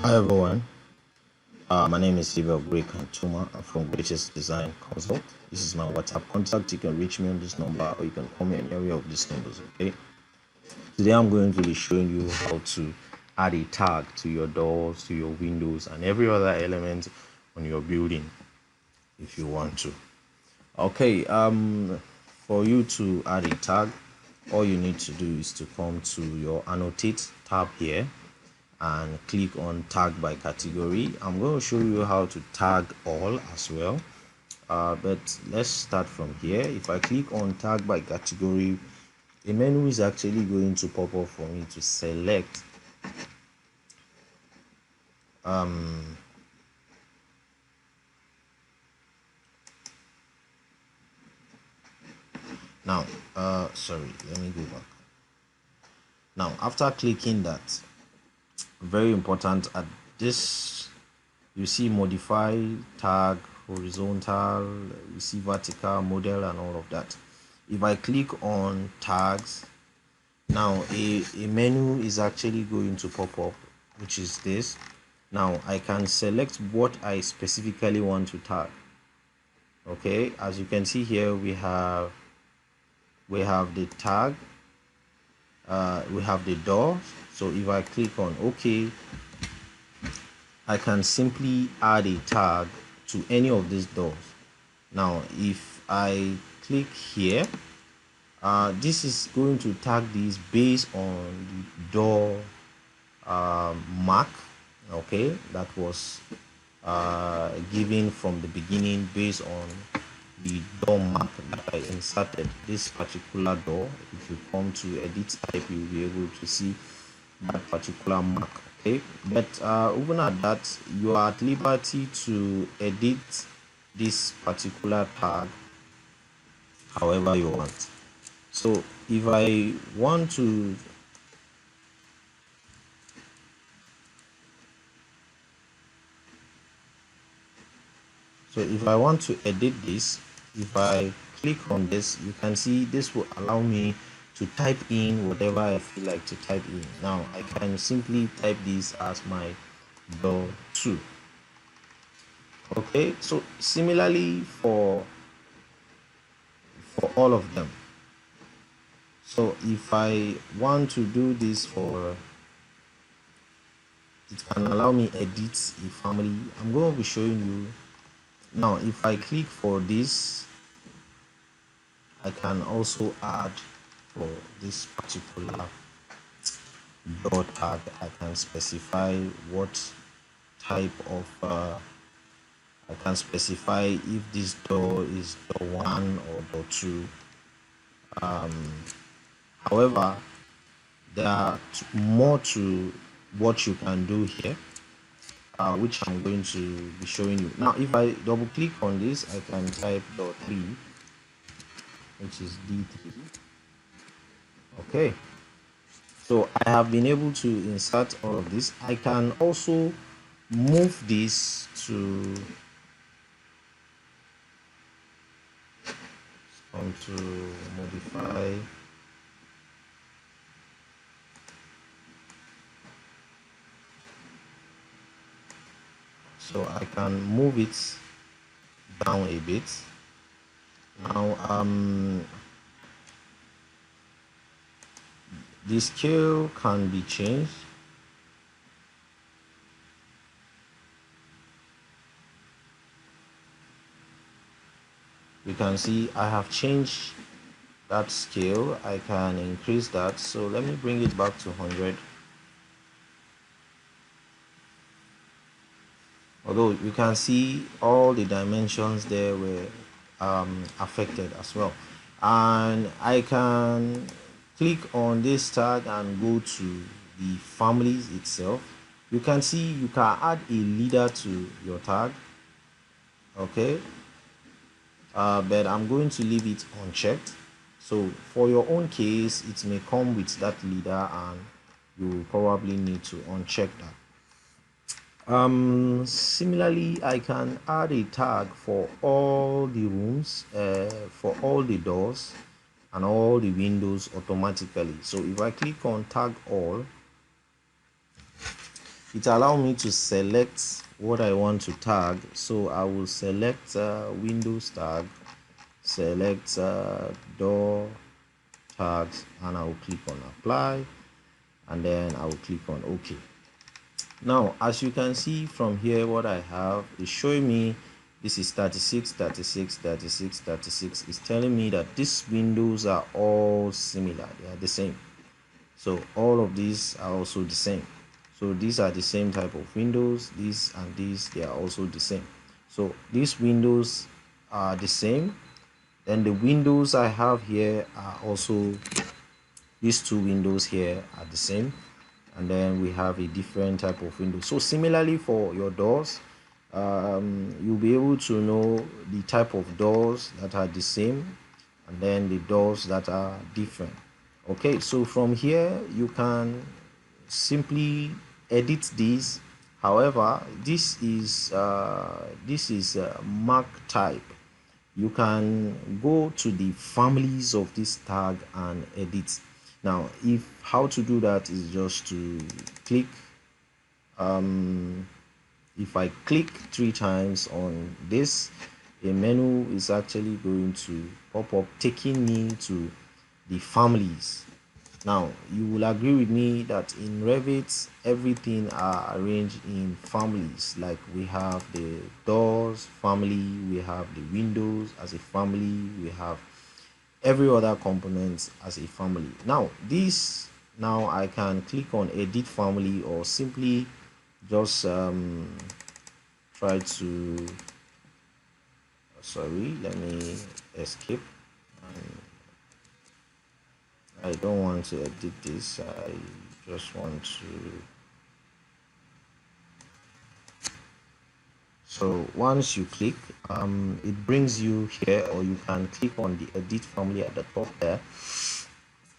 Hi everyone, my name is Sibyl Kantuma. I'm from GREYTEST Design Consult. This is my WhatsApp contact. You can reach me on this number or you can call me in any of these numbers, okay? Today I'm going to be showing you how to add a tag to your doors, to your windows, and every other element on your building if you want to. Okay, for you to add a tag, all you need to do is to come to your annotate tab here and click on tag by category. I'm going to show you how to tag all as well, but let's start from here. If I click on tag by category, a menu is actually going to pop up for me to select now sorry, let me go back. Now after clicking that, very important, at this you see modify tag, horizontal, you see vertical, model, and all of that. If I click on tags, now a menu is actually going to pop up, which is this. Now I can select what I specifically want to tag. Okay, as you can see here, we have the tag, we have the door. So if I click on OK, I can simply add a tag to any of these doors. Now if I click here, this is going to tag these based on the door mark, okay, that was given from the beginning based on the door mark that I inserted this particular door. If you come to edit type, you'll be able to see that particular mark. Okay, but even at that, you are at liberty to edit this particular tag however you want. So if I want to edit this, if I click on this, you can see this will allow me to type in whatever I feel like to type in. Now I can simply type this as my door 2. Okay, so similarly for all of them. So if I want to do this for, it can allow me edit a family. I'm going to be showing you now. If I click for this, I can also add for this particular door tag. I can specify what type of I can specify if this door is door 1 or door 2. However, there are more to what you can do here, which I'm going to be showing you. Now if I double click on this, I can type door 3, which is D3. Okay, so I have been able to insert all of this. I can also move this to modify. So I can move it down a bit. Now the scale can be changed. You can see I have changed that scale. I can increase that, so let me bring it back to 100. Although you can see all the dimensions there were affected as well. And I can click on this tag and go to the families itself. You can see you can add a leader to your tag. Okay, but I'm going to leave it unchecked. So for your own case, it may come with that leader and you probably need to uncheck that. Similarly, I can add a tag for all the rooms, for all the doors and all the windows automatically. So if I click on tag all, it allows me to select what I want to tag. So I will select Windows tag, select door tags, and I will click on apply, and then I will click on OK. Now as you can see from here, what I have is showing me this is 36, 36, 36, 36. It's telling me that these windows are all similar, they are the same. So all of these are also the same. So these are the same type of windows. These and these, they are also the same. So these windows are the same. Then the windows I have here are also, these two windows here are the same. And then we have a different type of window. So similarly for your doors, you'll be able to know the type of doors that are the same and then the doors that are different. Okay, so from here you can simply edit this. However, this is mark type. You can go to the families of this tag and edit. Now if how to do that is just to click, if I click 3 times on this, a menu is actually going to pop up taking me to the families. Now you will agree with me that in Revit everything are arranged in families. Like we have the doors family, we have the windows as a family, we have every other component as a family. Now I can click on edit family, or simply just try to, sorry, let me escape. I don't want to edit this, I just want to. So once you click, it brings you here, or you can click on the edit family at the top there.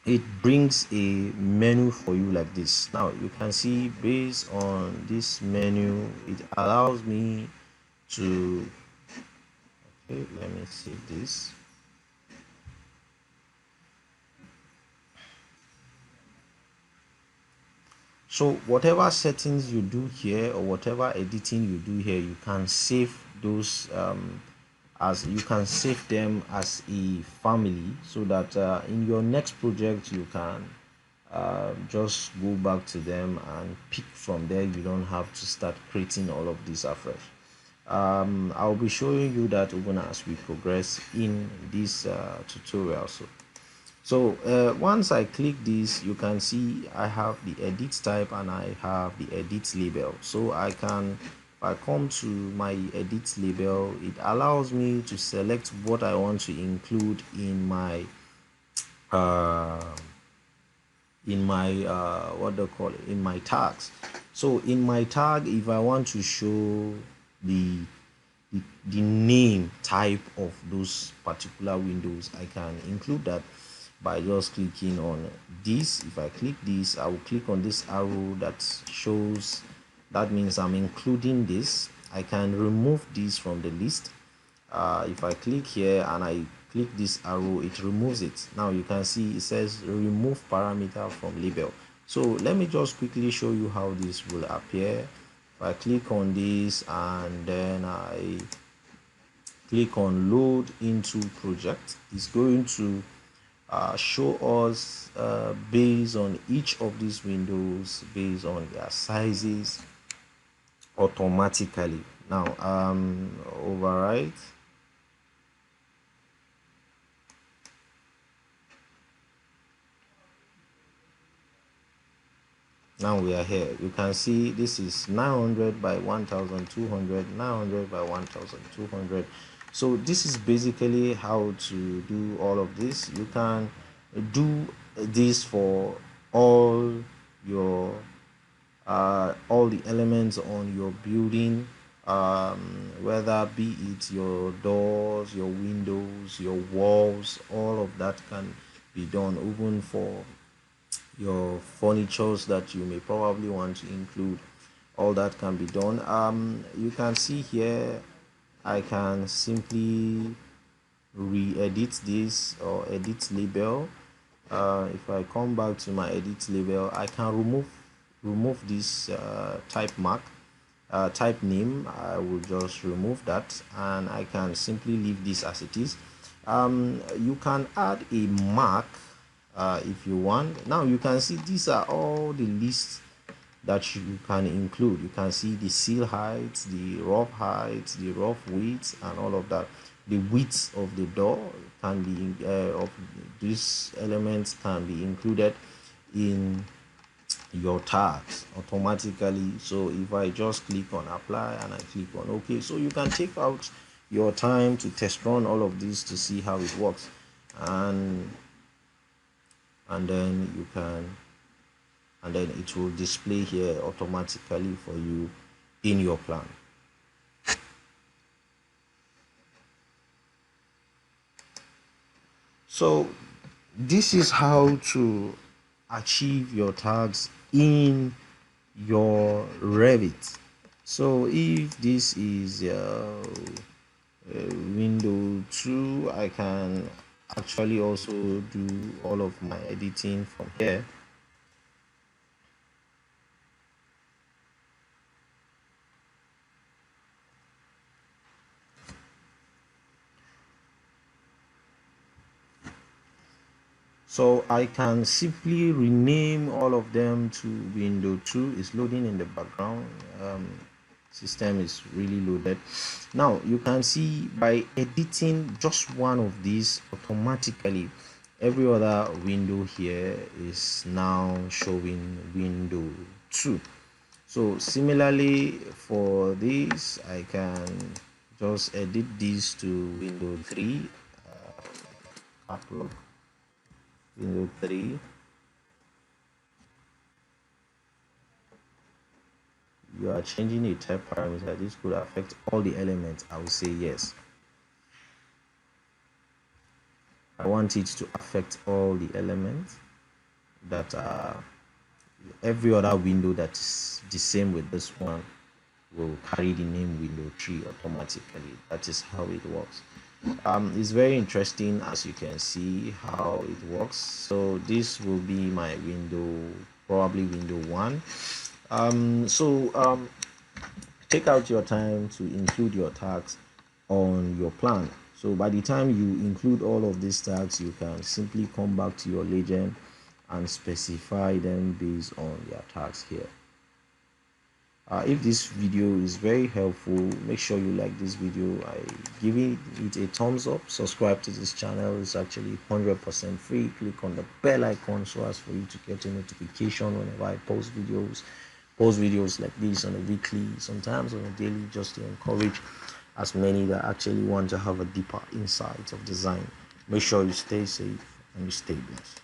It brings a menu for you like this. Now you can see based on this menu, it allows me to, okay, let me see this. So whatever settings you do here, or whatever editing you do here, you can save those as you can save them as a family, so that in your next project you can just go back to them and pick from there. You don't have to start creating all of this afresh. I'll be showing you that even as we progress in this tutorial. So once I click this, you can see I have the edit type and I have the edit label. So I can, if I come to my edit label, it allows me to select what I want to include in my what do you call it, in my tags. So in my tag, if I want to show the the name type of those particular windows, I can include that by just clicking on this. If I click this, I will click on this arrow that shows, that means I'm including this. I can remove this from the list. If I click here and I click this arrow, it removes it. Now you can see it says remove parameter from label. So let me just quickly show you how this will appear. If I click on this and then I click on load into project, it's going to show us based on each of these windows, based on their sizes automatically. Now override. Now we are here. You can see this is 900 by 1200, 900 by 1200. So this is basically how to do all of this. You can do this for all your all the elements on your building, whether be it your doors, your windows, your walls. All of that can be done, even for your furnitures that you may probably want to include. All that can be done. You can see here I can simply re-edit this, or edit label. If I come back to my edit label, I can remove remove this type mark, type name. I will just remove that and I can simply leave this as it is. You can add a mark if you want. Now you can see these are all the lists that you can include. You can see the seal height, the rough height, the rough width, and all of that. The width of the door can be of these elements can be included in your tags automatically. So if I just click on apply and I click on OK, so you can take out your time to test run all of this to see how it works, and then you can, and then it will display here automatically for you in your plan. So this is how to achieve your tags in your Revit. So if this is window 2, I can actually also do all of my editing from here. So I can simply rename all of them to window 2. It's loading in the background. System is really loaded. Now you can see by editing just one of these, automatically every other window here is now showing window 2. So similarly for this, I can just edit this to window 3, upload window 3. You are changing a type parameter. This could affect all the elements. I will say yes. I want it to affect all the elements that are every other window that is the same with this one will carry the name window 3 automatically. That is how it works. It's very interesting, as you can see how it works. So this will be my window, probably window 1. Take out your time to include your tags on your plan. So by the time you include all of these tags, you can simply come back to your legend and specify them based on their tags here. If this video is very helpful, make sure you like this video. I give it a thumbs up. Subscribe to this channel. It's actually 100% free. Click on the bell icon so as for you to get a notification whenever I post videos like this on a weekly, sometimes on a daily, just to encourage as many that actually want to have a deeper insight of design. Make sure you stay safe and you stay blessed.